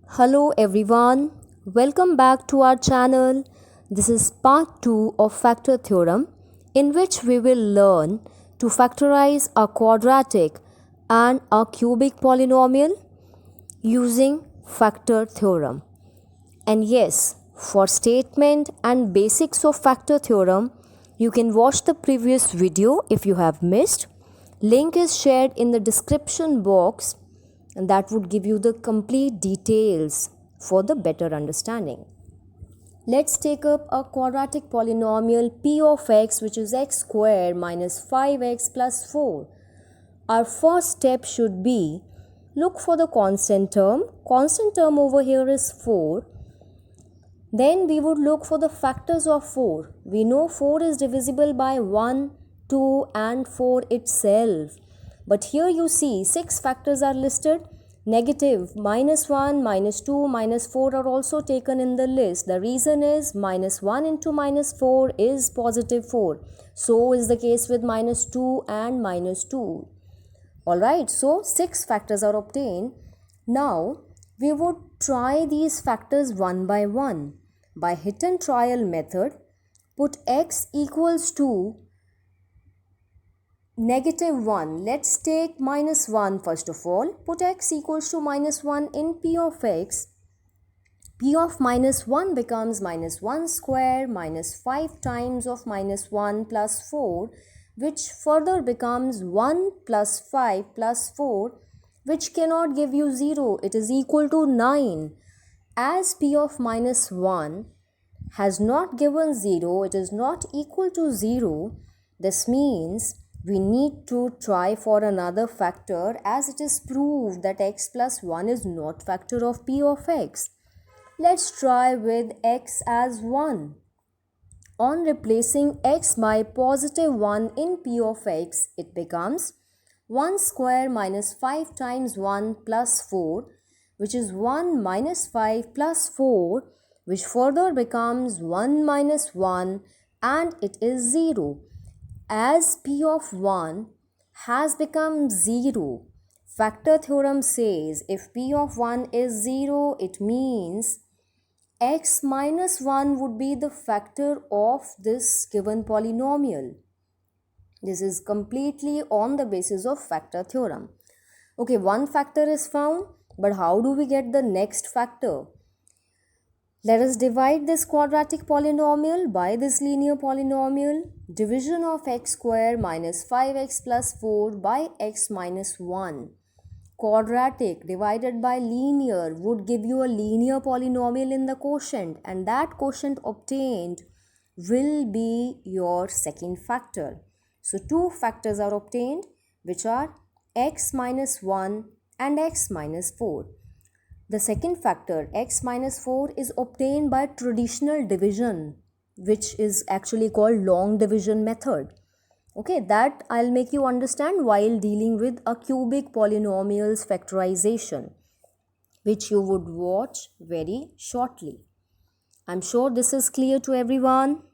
Hello everyone, welcome back to our channel. This is part 2 of factor theorem in which we will learn to factorize a quadratic and a cubic polynomial using factor theorem. And yes, for statement and basics of factor theorem, you can watch the previous video if you have missed. Link is shared in the description box and that would give you the complete details for the better understanding. Let's take up a quadratic polynomial p of x, which is x squared minus 5x plus 4. Our first step should be look for the constant term. Constant term over here is 4. Then we would look for the factors of 4. We know 4 is divisible by 1, 2 and 4 itself. But here you see 6 factors are listed. Negative, minus 1, minus 2, minus 4 are also taken in the list. The reason is minus 1 into minus 4 is positive 4. So is the case with minus 2 and minus 2. Alright, so 6 factors are obtained. Now we would try these factors one by one. By hit and trial method, put x equals to negative 1. Let's take minus 1 first of all. Put x equals to minus 1 in p of x. P of minus 1 becomes minus 1 square minus 5 times of minus 1 plus 4, which further becomes 1 plus 5 plus 4, which cannot give you 0. It is equal to 9. As p of minus 1 has not given 0, it is not equal to 0. This means we need to try for another factor, as it is proved that x plus 1 is not factor of p of x. Let's try with x as 1. On replacing x by positive 1 in p of x, it becomes 1 square minus 5 times 1 plus 4, which is 1 minus 5 plus 4, which further becomes 1 minus 1, and it is 0. As p of 1 has become 0, factor theorem says if p of 1 is 0, it means x minus 1 would be the factor of this given polynomial. This is completely on the basis of factor theorem. Okay, one factor is found, but how do we get the next factor? Let us divide this quadratic polynomial by this linear polynomial. Division of x squared minus 5x plus 4 by x minus 1. Quadratic divided by linear would give you a linear polynomial in the quotient, and that quotient obtained will be your second factor. So two factors are obtained, which are x minus 1 and x minus 4. The second factor, x minus 4, is obtained by traditional division, which is actually called long division method. Okay, that I'll make you understand while dealing with a cubic polynomials factorization, which you would watch very shortly. I'm sure this is clear to everyone.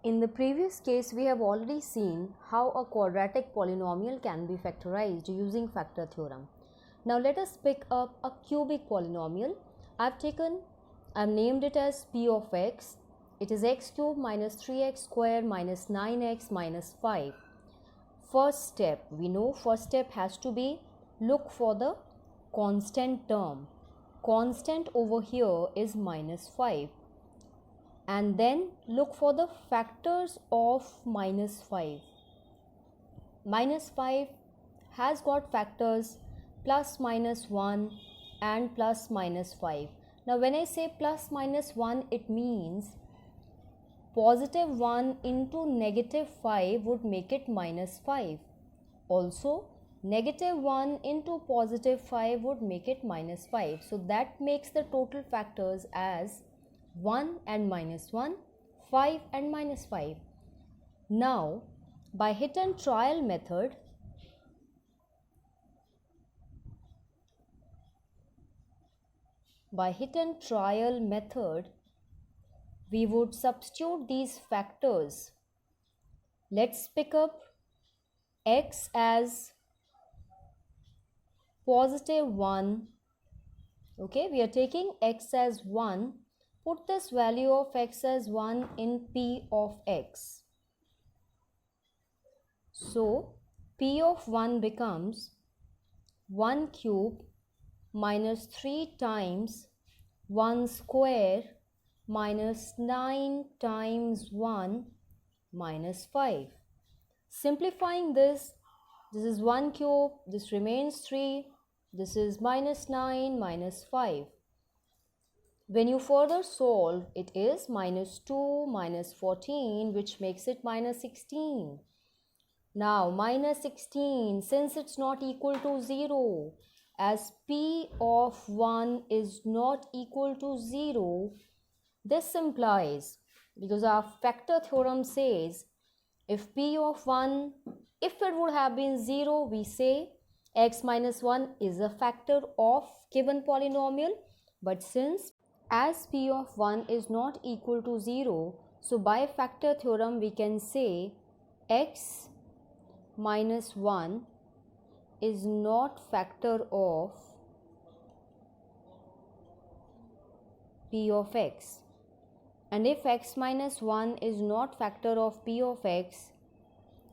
In the previous case, we have already seen how a quadratic polynomial can be factorized using factor theorem. Now let us pick up a cubic polynomial. I've named it as p of x. It is x cubed minus 3x squared minus 9x minus 5. First step, we know first step has to be look for the constant term. Constant over here is minus 5. And then look for the factors of minus 5. Minus 5 has got factors plus minus 1 and plus minus 5. Now when I say plus minus 1, it means positive 1 into negative 5 would make it minus 5. Also, negative 1 into positive 5 would make it minus 5. So that makes the total factors as 1 and minus 1, 5 and minus 5. Now, by hit and trial method, we would substitute these factors. Let's pick up x as positive 1 Okay, we are taking x as 1. Put this value of x as 1 in P of x. So, P of 1 becomes 1 cube minus 3 times 1 square minus 9 times 1 minus 5. Simplifying this is 1 cube, this remains 3, this is minus 9 minus 5. When you further solve, it is minus 2 minus 14, which makes it minus 16. Now minus 16, since it's not equal to 0, as P of 1 is not equal to 0, this implies, because our factor theorem says, if P of 1, if it would have been 0, we say x minus 1 is a factor of given polynomial. But since as P of 1 is not equal to 0, so by factor theorem we can say x minus 1 is not factor of P of x. And if x minus 1 is not factor of P of x,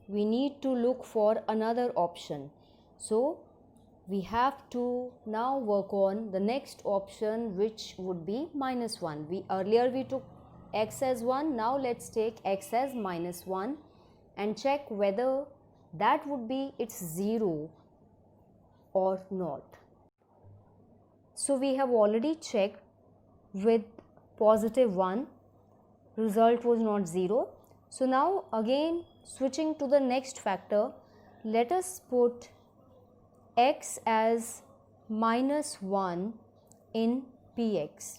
we need to look for another option. So we have to now work on the next option, which would be minus 1. Earlier we took x as 1, now let's take x as minus 1 and check whether that would be its 0 or not. So we have already checked with positive 1, result was not 0. So now again switching to the next factor, let us put x as minus 1 in Px.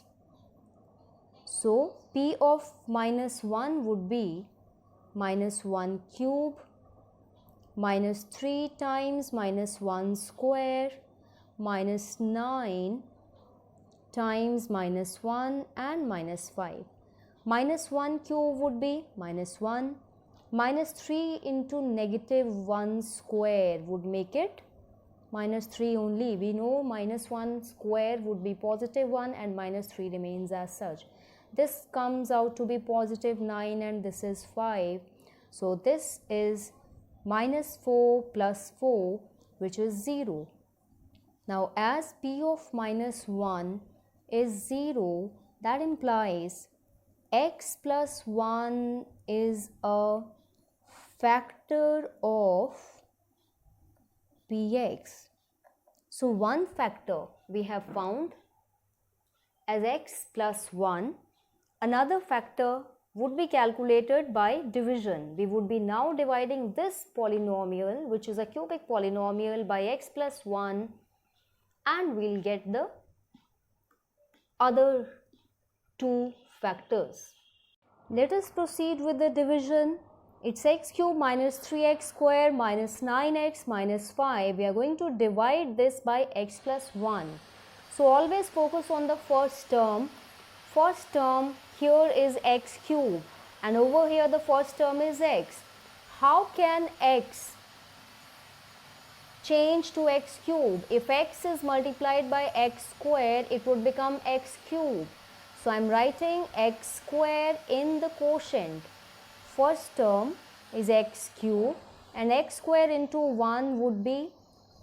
So P of minus 1 would be minus 1 cube minus 3 times minus 1 square minus 9 times minus 1 and minus 5. Minus 1 cube would be minus 1. Minus 3 into negative 1 square would make it minus 3 only. We know minus 1 square would be positive 1 and minus 3 remains as such. This comes out to be positive 9 and this is 5. So this is minus 4 plus 4, which is 0. Now as P of minus 1 is 0, that implies x plus 1 is a factor of Px. So one factor we have found as x plus 1. Another factor would be calculated by division. We would be now dividing this polynomial, which is a cubic polynomial, by x plus 1, and we'll get the other two factors. Let us proceed with the division. It's x cube minus 3x square minus 9x minus 5. We are going to divide this by x plus 1. So always focus on the first term. First term here is x cube and over here the first term is x. How can x change to x cube? If x is multiplied by x square, it would become x cube. So I am writing x square in the quotient. First term is x cube and x square into 1 would be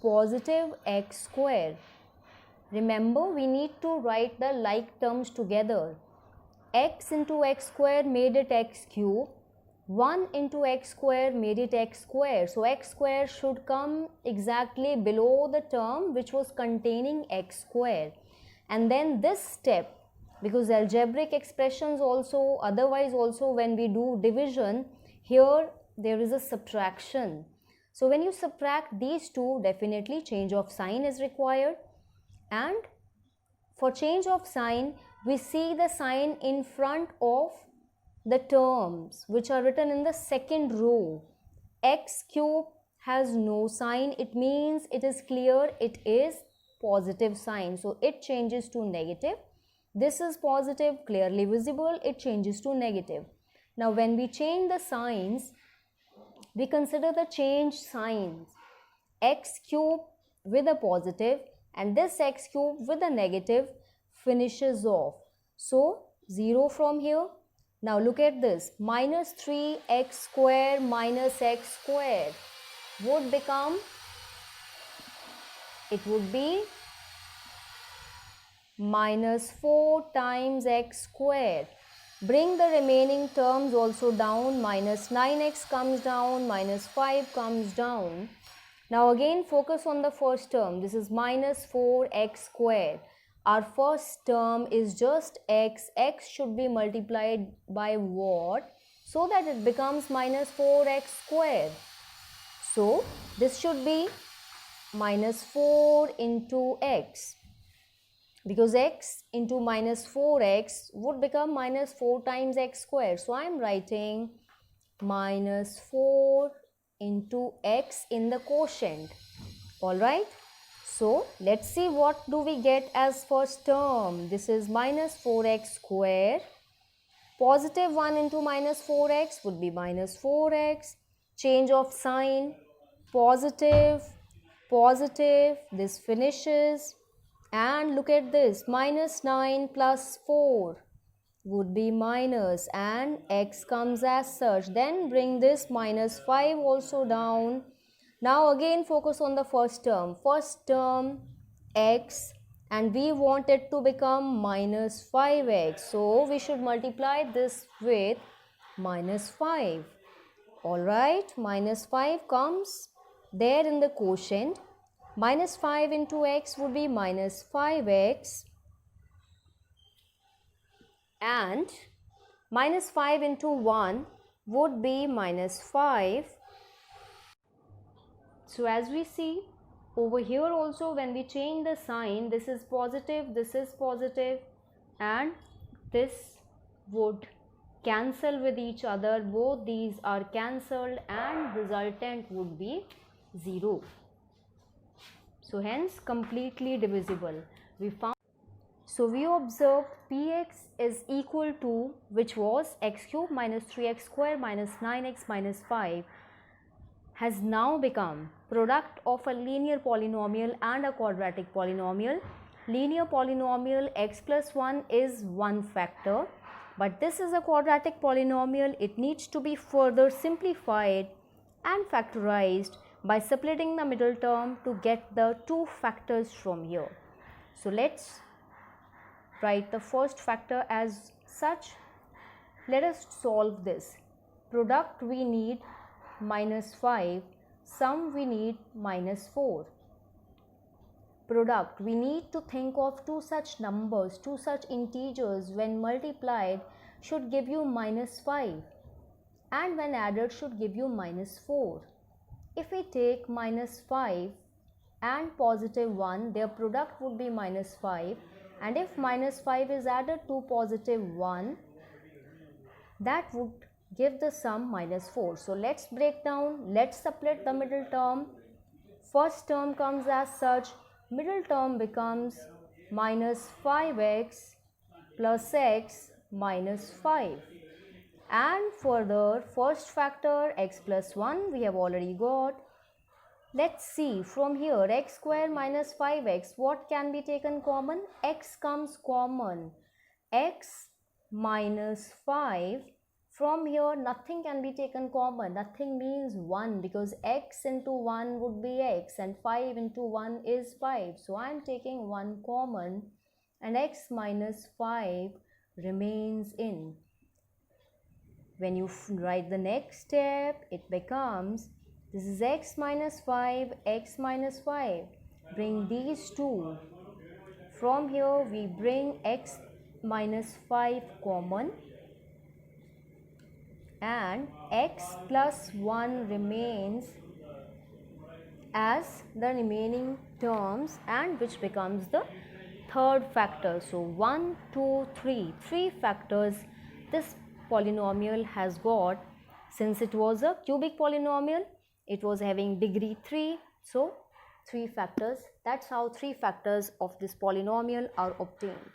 positive x square. Remember, we need to write the like terms together. X into x square made it x cube. 1 into x square made it x square. So x square should come exactly below the term which was containing x square. And then this step, because algebraic expressions also, otherwise also when we do division, here there is a subtraction. So when you subtract these two, definitely change of sign is required. And for change of sign, we see the sign in front of the terms which are written in the second row. X cube has no sign. It means it is clear it is positive sign. So it changes to negative. This is positive, clearly visible. It changes to negative. Now when we change the signs, we consider the change signs. X cube with a positive and this x cube with a negative finishes off. So 0 from here. Now look at this, minus 3x square minus x square would become, it would be minus 4 times x square. Bring the remaining terms also down, minus 9x comes down, minus 5 comes down. Now again focus on the first term, this is minus 4x square. Our first term is just x, x should be multiplied by what? So that it becomes minus 4x square. So this should be minus 4 into x, because x into minus 4x would become minus 4 times x square. So I am writing minus 4 into x in the quotient. Alright. So let's see what do we get as first term. This is minus 4x square. Positive 1 into minus 4x would be minus 4x. Change of sign. Positive, positive. This finishes. And look at this. Minus 9 plus 4 would be minus. And x comes as such. Then bring this minus 5 also down. Now again focus on the first term. First term x, and we want it to become minus 5x. So we should multiply this with minus 5. Alright, minus 5 comes there in the quotient. Minus 5 into x would be minus 5x. And minus 5 into 1 would be minus 5. So as we see over here also, when we change the sign, this is positive, and this would cancel with each other. Both these are cancelled and resultant would be 0. So hence completely divisible. So we observed Px is equal to, which was x cube minus 3x square minus 9x minus 5, has now become product of a linear polynomial and a quadratic polynomial. Linear polynomial x plus 1 is one factor, but this is a quadratic polynomial. It needs to be further simplified and factorized by splitting the middle term to get the two factors from here. So let's write the first factor as such. Let us solve this. Product we need minus 5, sum we need minus 4. Product, we need to think of two such numbers, two such integers when multiplied should give you minus 5 and when added should give you minus 4. If we take minus 5 and positive 1, their product would be minus 5, and if minus 5 is added to positive 1, that would give the sum minus 4. So let's break down, let's split the middle term. First term comes as such, middle term becomes minus 5x plus x minus 5. And further, first factor x plus 1 we have already got. Let's see from here, x square minus 5x, what can be taken common? X comes common. X minus 5. From here nothing can be taken common, nothing means 1, because x into 1 would be x and 5 into 1 is 5. So I am taking 1 common and x minus 5 remains in. When you write the next step, it becomes, this is x minus 5, x minus 5. Bring these two. From here we bring x minus 5 common, and x plus 1 remains as the remaining terms, and which becomes the third factor. So 1, 2, 3, 3 factors this polynomial has got. Since it was a cubic polynomial, it was having degree 3, so 3 factors. That's how 3 factors of this polynomial are obtained.